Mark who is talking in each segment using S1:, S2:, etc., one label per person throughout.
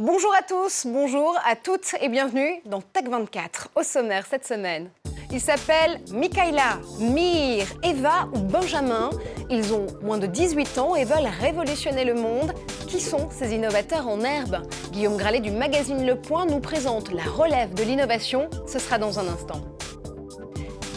S1: Bonjour à tous, bonjour à toutes et bienvenue dans Tech24. Au sommaire cette semaine, ils s'appellent Mikaela, Mir, Eva ou Benjamin. Ils ont moins de 18 ans et veulent révolutionner le monde. Qui sont ces innovateurs en herbe? Guillaume Gralet du magazine Le Point nous présente la relève de l'innovation. Ce sera dans un instant.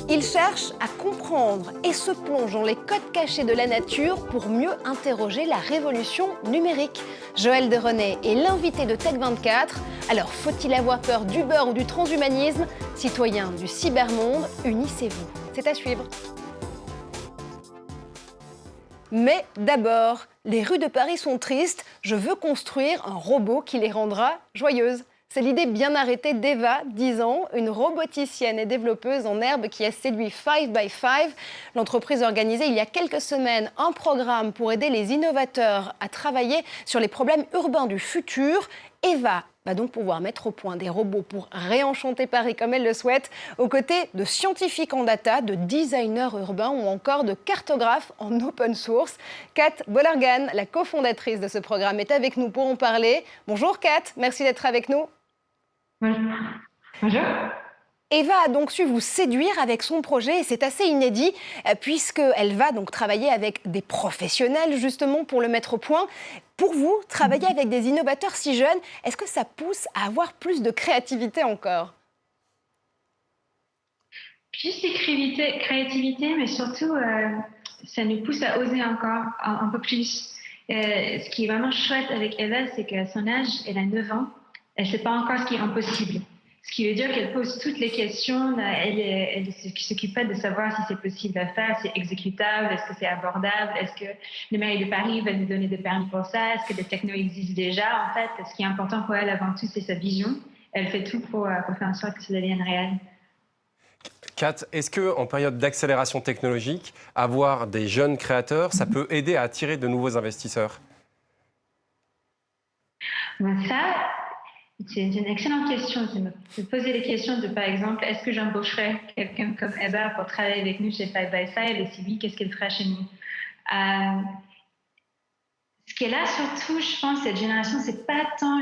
S1: Ils cherchent à comprendre et se plongent dans les codes cachés de la nature pour mieux interroger la révolution numérique. Joël de René est l'invité de Tech24. Alors, faut-il avoir peur du beurre ou du transhumanisme? Citoyens du cybermonde, unissez-vous. C'est à suivre. Mais d'abord, les rues de Paris sont tristes. Je veux construire un robot qui les rendra joyeuses. C'est l'idée bien arrêtée d'Eva, 10 ans, une roboticienne et développeuse en herbe qui a séduit 5by5. L'entreprise a organisé il y a quelques semaines un programme pour aider les innovateurs à travailler sur les problèmes urbains du futur. Eva va donc pouvoir mettre au point des robots pour réenchanter Paris comme elle le souhaite, aux côtés de scientifiques en data, de designers urbains ou encore de cartographes en open source. Kat Bollergan, la cofondatrice de ce programme, est avec nous pour en parler. Bonjour Kat, merci d'être avec nous.
S2: Bonjour.
S1: Eva a donc su vous séduire avec son projet et c'est assez inédit puisqu'elle va donc travailler avec des professionnels justement pour le mettre au point. Pour vous, travailler avec des innovateurs si jeunes, est-ce que ça pousse à avoir plus de créativité encore?
S2: Plus de créativité, mais surtout, ça nous pousse à oser encore un peu plus. Ce qui est vraiment chouette avec Eva, c'est qu'à son âge, elle a 9 ans, elle ne sait pas encore ce qui est impossible. Ce qui veut dire qu'elle pose toutes les questions, elle ne s'occupe pas de savoir si c'est possible à faire, si c'est exécutable, est-ce que c'est abordable, est-ce que le mairie de Paris va nous donner des permis pour ça, est-ce que des technos existent déjà. En fait, ce qui est important pour elle avant tout, c'est sa vision. Elle fait tout pour faire en sorte que ça devienne réel.
S3: Kat, est-ce qu'en période d'accélération technologique, avoir des jeunes créateurs, ça peut aider à attirer de nouveaux investisseurs?
S2: Ça, c'est une excellente question. Je me poser les questions de, par exemple, est-ce que j'embaucherais quelqu'un comme Eva pour travailler avec nous chez 5by5 et si oui, qu'est-ce qu'elle ferait chez nous? Ce qu'elle a surtout, je pense, cette génération, c'est pas tant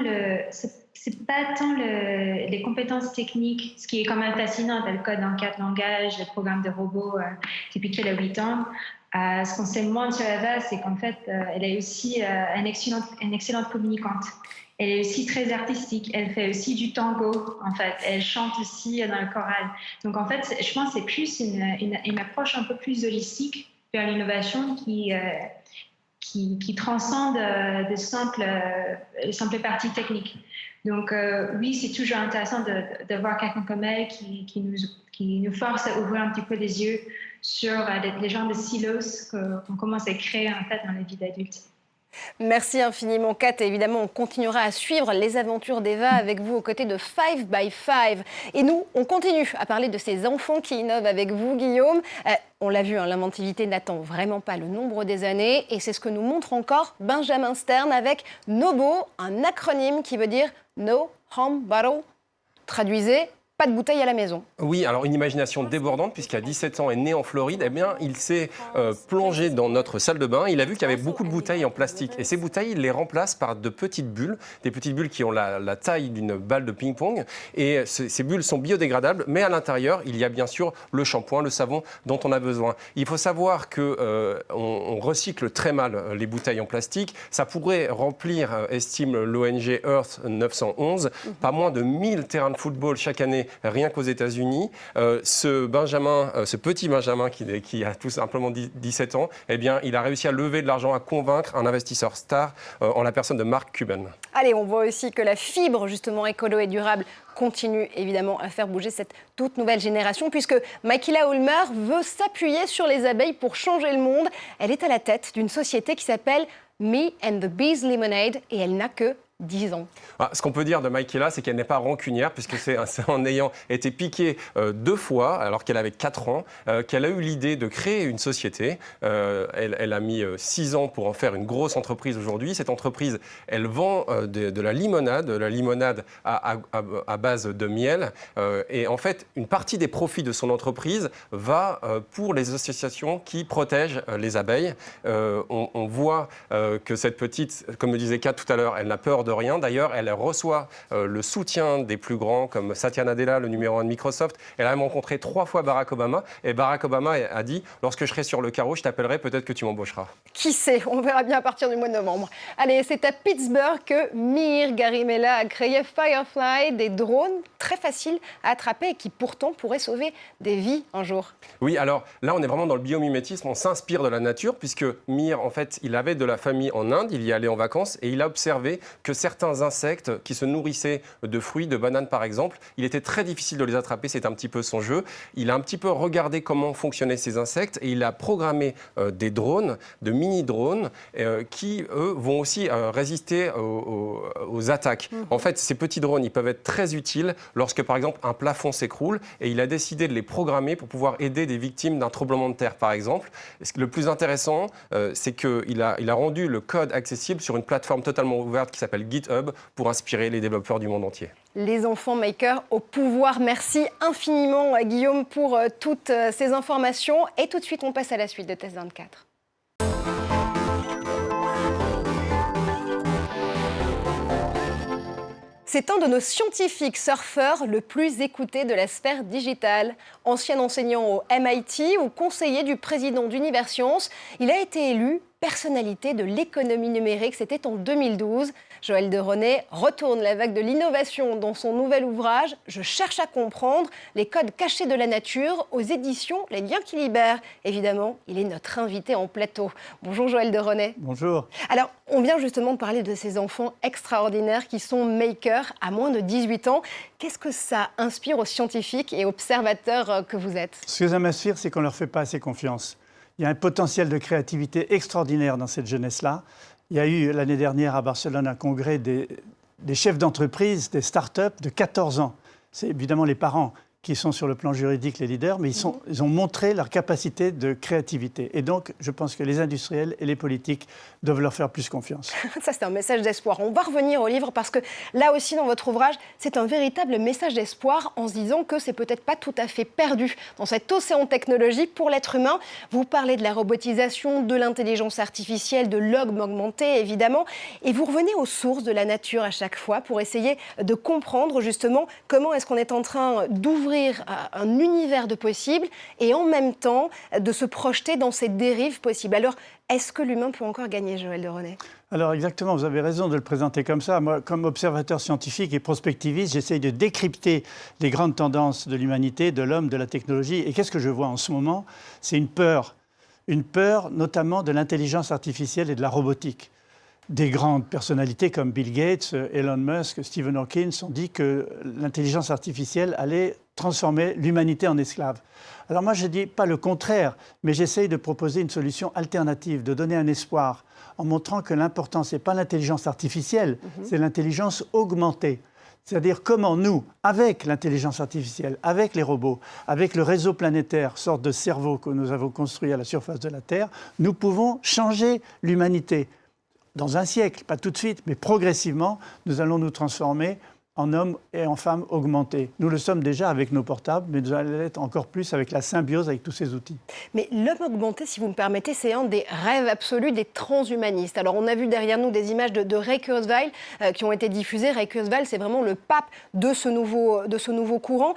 S2: les compétences techniques, ce qui est quand même fascinant. Elle code en 4 langages, le programme de robots depuis qu'elle a 8 ans. Ce qu'on sait moins sur Eva, c'est qu'en fait, elle est aussi une excellente communicante. Elle est aussi très artistique. Elle fait aussi du tango, en fait. Elle chante aussi dans le choral. Donc, en fait, je pense que c'est plus une approche un peu plus holistique vers l'innovation qui transcende de simples parties techniques. Donc, oui, c'est toujours intéressant de voir quelqu'un comme elle qui nous force à ouvrir un petit peu les yeux sur les genres de silos qu'on commence à créer, en fait, dans la vie d'adulte.
S1: Merci infiniment Kat et évidemment on continuera à suivre les aventures d'Eva avec vous aux côtés de 5by5. Et nous, on continue à parler de ces enfants qui innovent avec vous Guillaume. On l'a vu, l'inventivité n'attend vraiment pas le nombre des années et c'est ce que nous montre encore Benjamin Stern avec NOBO, un acronyme qui veut dire No Home Bottle. Traduisez, pas de bouteille à la maison.
S3: Oui, alors une imagination débordante, puisqu'à 17 ans, est né en Floride. Eh bien, il s'est plongé dans notre salle de bain. Il a vu qu'il y avait beaucoup de bouteilles en plastique. Et ces bouteilles, il les remplace par de petites bulles, des petites bulles qui ont la taille d'une balle de ping-pong. Et ces bulles sont biodégradables, mais à l'intérieur, il y a bien sûr le shampoing, le savon dont on a besoin. Il faut savoir qu'on recycle très mal les bouteilles en plastique. Ça pourrait remplir, estime l'ONG Earth 911, pas moins de 1000 terrains de football chaque année, rien qu'aux États-Unis. Ce petit Benjamin qui a tout simplement 17 ans, eh bien, il a réussi à lever de l'argent, à convaincre un investisseur star en la personne de Mark Cuban.
S1: Allez, on voit aussi que la fibre, justement, écolo et durable continue évidemment à faire bouger cette toute nouvelle génération puisque Mikaela Ulmer veut s'appuyer sur les abeilles pour changer le monde. Elle est à la tête d'une société qui s'appelle Me and the Bees Lemonade et elle n'a que 10 ans.
S3: Ce qu'on peut dire de Mikaela, c'est qu'elle n'est pas rancunière, puisque c'est en ayant été piquée 2 fois, alors qu'elle avait 4 ans, qu'elle a eu l'idée de créer une société. Elle a mis 6 ans pour en faire une grosse entreprise aujourd'hui. Cette entreprise, elle vend de la limonade à base de miel. Et en fait, une partie des profits de son entreprise va pour les associations qui protègent les abeilles. On voit que cette petite, comme le disait Kat tout à l'heure, elle n'a peur de de rien. D'ailleurs, elle reçoit le soutien des plus grands comme Satya Nadella, le numéro 1 de Microsoft. Elle a même rencontré 3 fois Barack Obama. Et Barack Obama a dit, lorsque je serai sur le carreau, je t'appellerai, peut-être que tu m'embaucheras.
S1: Qui sait, on verra bien à partir du mois de novembre. Allez, c'est à Pittsburgh que Mihir Garimella a créé Firefly, des drones très faciles à attraper et qui pourtant pourraient sauver des vies un jour.
S3: Oui, alors là, on est vraiment dans le biomimétisme, on s'inspire de la nature, puisque Mihir, en fait, il avait de la famille en Inde, il y allait en vacances, et il a observé que certains insectes qui se nourrissaient de fruits, de bananes par exemple, il était très difficile de les attraper, c'est un petit peu son jeu. Il a un petit peu regardé comment fonctionnaient ces insectes, et il a programmé des drones, de mini-drones, qui, eux, vont aussi résister aux attaques. En fait, ces petits drones, ils peuvent être très utiles lorsque, par exemple, un plafond s'écroule, et il a décidé de les programmer pour pouvoir aider des victimes d'un tremblement de terre, par exemple. Le plus intéressant, c'est qu'il a rendu le code accessible sur une plateforme totalement ouverte qui s'appelle GitHub pour inspirer les développeurs du monde entier.
S1: Les enfants makers au pouvoir. Merci infiniment, Guillaume, pour toutes ces informations. Et tout de suite, on passe à la suite de Test 24. C'est un de nos scientifiques surfeurs le plus écouté de la sphère digitale. Ancien enseignant au MIT ou conseiller du président d'Universcience, il a été élu personnalité de l'économie numérique. C'était en 2012. Joël de René retourne la vague de l'innovation dans son nouvel ouvrage « Je cherche à comprendre les codes cachés de la nature » aux éditions Les Liens qui libèrent. Évidemment, il est notre invité en plateau. Bonjour Joël de René.
S4: Bonjour.
S1: Alors, on vient justement de parler de ces enfants extraordinaires qui sont makers à moins de 18 ans. Qu'est-ce que ça inspire aux scientifiques et observateurs que vous êtes?
S4: Ce que ça m'inspire, c'est qu'on ne leur fait pas assez confiance. Il y a un potentiel de créativité extraordinaire dans cette jeunesse-là. Il y a eu l'année dernière à Barcelone un congrès des chefs d'entreprise, des start-up de 14 ans. C'est évidemment les parents qui sont sur le plan juridique les leaders, mais ils ont montré leur capacité de créativité. Et donc, je pense que les industriels et les politiques doivent leur faire plus confiance.
S1: Ça, c'est un message d'espoir. On va revenir au livre parce que là aussi, dans votre ouvrage, c'est un véritable message d'espoir en se disant que c'est peut-être pas tout à fait perdu dans cet océan technologique pour l'être humain. Vous parlez de la robotisation, de l'intelligence artificielle, de l'homme augmenté, évidemment, et vous revenez aux sources de la nature à chaque fois pour essayer de comprendre justement comment est-ce qu'on est en train d'ouvrir un univers de possibles et en même temps de se projeter dans ces dérives possibles. Alors, est-ce que l'humain peut encore gagner, Joël de René?
S4: Alors exactement, vous avez raison de le présenter comme ça. Moi, comme observateur scientifique et prospectiviste, j'essaye de décrypter les grandes tendances de l'humanité, de l'homme, de la technologie. Et qu'est-ce que je vois en ce moment? C'est une peur notamment de l'intelligence artificielle et de la robotique. Des grandes personnalités comme Bill Gates, Elon Musk, Stephen Hawking ont dit que l'intelligence artificielle allait transformer l'humanité en esclave. Alors moi, je ne dis pas le contraire, mais j'essaye de proposer une solution alternative, de donner un espoir, en montrant que l'important, ce n'est pas l'intelligence artificielle, c'est l'intelligence augmentée. C'est-à-dire comment nous, avec l'intelligence artificielle, avec les robots, avec le réseau planétaire, sorte de cerveau que nous avons construit à la surface de la Terre, nous pouvons changer l'humanité. Dans un siècle, pas tout de suite, mais progressivement, nous allons nous transformer en hommes et en femmes augmentés. Nous le sommes déjà avec nos portables, mais nous allons l'être encore plus avec la symbiose avec tous ces outils.
S1: Mais l'homme augmenté, si vous me permettez, c'est un des rêves absolus des transhumanistes. Alors on a vu derrière nous des images de Ray Kurzweil qui ont été diffusées. Ray Kurzweil, c'est vraiment le pape de ce nouveau courant.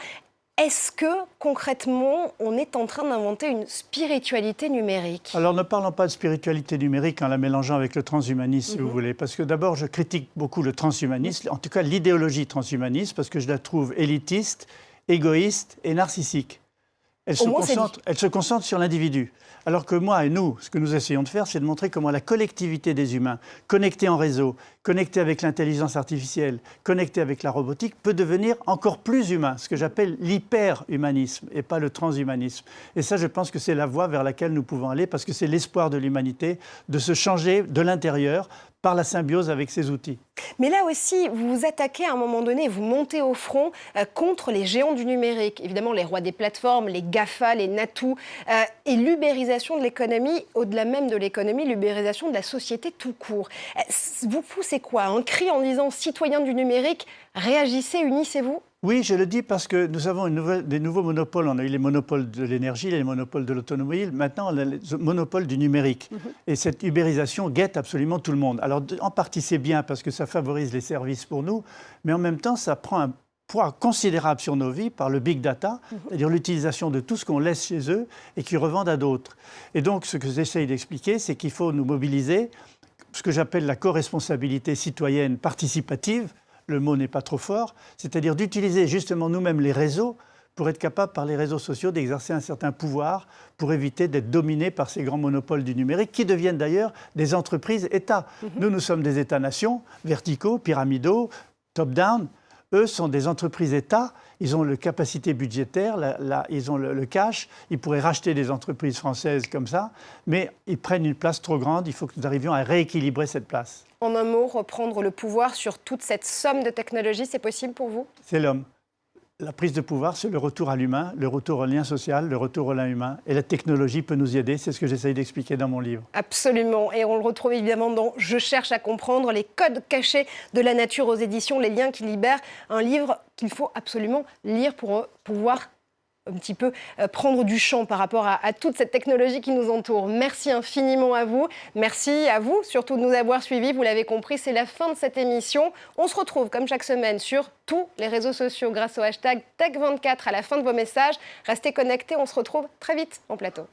S1: Est-ce que, concrètement, on est en train d'inventer une spiritualité numérique?
S4: Alors, ne parlons pas de spiritualité numérique en la mélangeant avec le transhumanisme, si vous voulez. Parce que d'abord, je critique beaucoup le transhumanisme, en tout cas l'idéologie transhumaniste, parce que je la trouve élitiste, égoïste et narcissique. Elle se concentre sur l'individu. Alors que moi et nous, ce que nous essayons de faire, c'est de montrer comment la collectivité des humains, connectés en réseau, connectés avec l'intelligence artificielle, connectés avec la robotique, peut devenir encore plus humain, ce que j'appelle l'hyper-humanisme et pas le transhumanisme. Et ça, je pense que c'est la voie vers laquelle nous pouvons aller, parce que c'est l'espoir de l'humanité de se changer de l'intérieur par la symbiose avec ces outils.
S1: Mais là aussi, vous vous attaquez à un moment donné, vous montez au front contre les géants du numérique. Évidemment, les rois des plateformes, les GAFA, les NATU, et l'ubérisation de l'économie, au-delà même de l'économie, l'ubérisation de la société tout court. Vous poussez quoi? Un cri en disant « citoyens du numérique, réagissez, unissez-vous » ?
S4: Oui, je le dis parce que nous avons des nouveaux monopoles. On a eu les monopoles de l'énergie, les monopoles de l'automobile. Maintenant, on a le monopole du numérique. Et cette ubérisation guette absolument tout le monde. Alors, en partie, c'est bien parce que ça ça favorise les services pour nous, mais en même temps, ça prend un poids considérable sur nos vies par le big data, c'est-à-dire l'utilisation de tout ce qu'on laisse chez eux et qu'ils revendent à d'autres. Et donc, ce que j'essaye d'expliquer, c'est qu'il faut nous mobiliser, ce que j'appelle la co-responsabilité citoyenne participative, le mot n'est pas trop fort, c'est-à-dire d'utiliser justement nous-mêmes les réseaux pour être capable, par les réseaux sociaux, d'exercer un certain pouvoir pour éviter d'être dominés par ces grands monopoles du numérique, qui deviennent d'ailleurs des entreprises États. Nous sommes des États-nations, verticaux, pyramidaux, top-down. Eux sont des entreprises États, ils ont la capacité budgétaire, ils ont le cash, ils pourraient racheter des entreprises françaises comme ça, mais ils prennent une place trop grande, il faut que nous arrivions à rééquilibrer cette place.
S1: En un mot, reprendre le pouvoir sur toute cette somme de technologies, c'est possible pour vous?
S4: C'est l'homme. La prise de pouvoir, c'est le retour à l'humain, le retour au lien social, le retour au lien humain. Et la technologie peut nous y aider, c'est ce que j'essaye d'expliquer dans mon livre.
S1: Absolument, et on le retrouve évidemment dans « Je cherche à comprendre les codes cachés de la nature » aux éditions Les Liens qui libèrent, un livre qu'il faut absolument lire pour pouvoir un petit peu prendre du champ par rapport à toute cette technologie qui nous entoure. Merci infiniment à vous. Merci à vous surtout de nous avoir suivis. Vous l'avez compris, c'est la fin de cette émission. On se retrouve comme chaque semaine sur tous les réseaux sociaux grâce au hashtag Tech24 à la fin de vos messages. Restez connectés, on se retrouve très vite en plateau.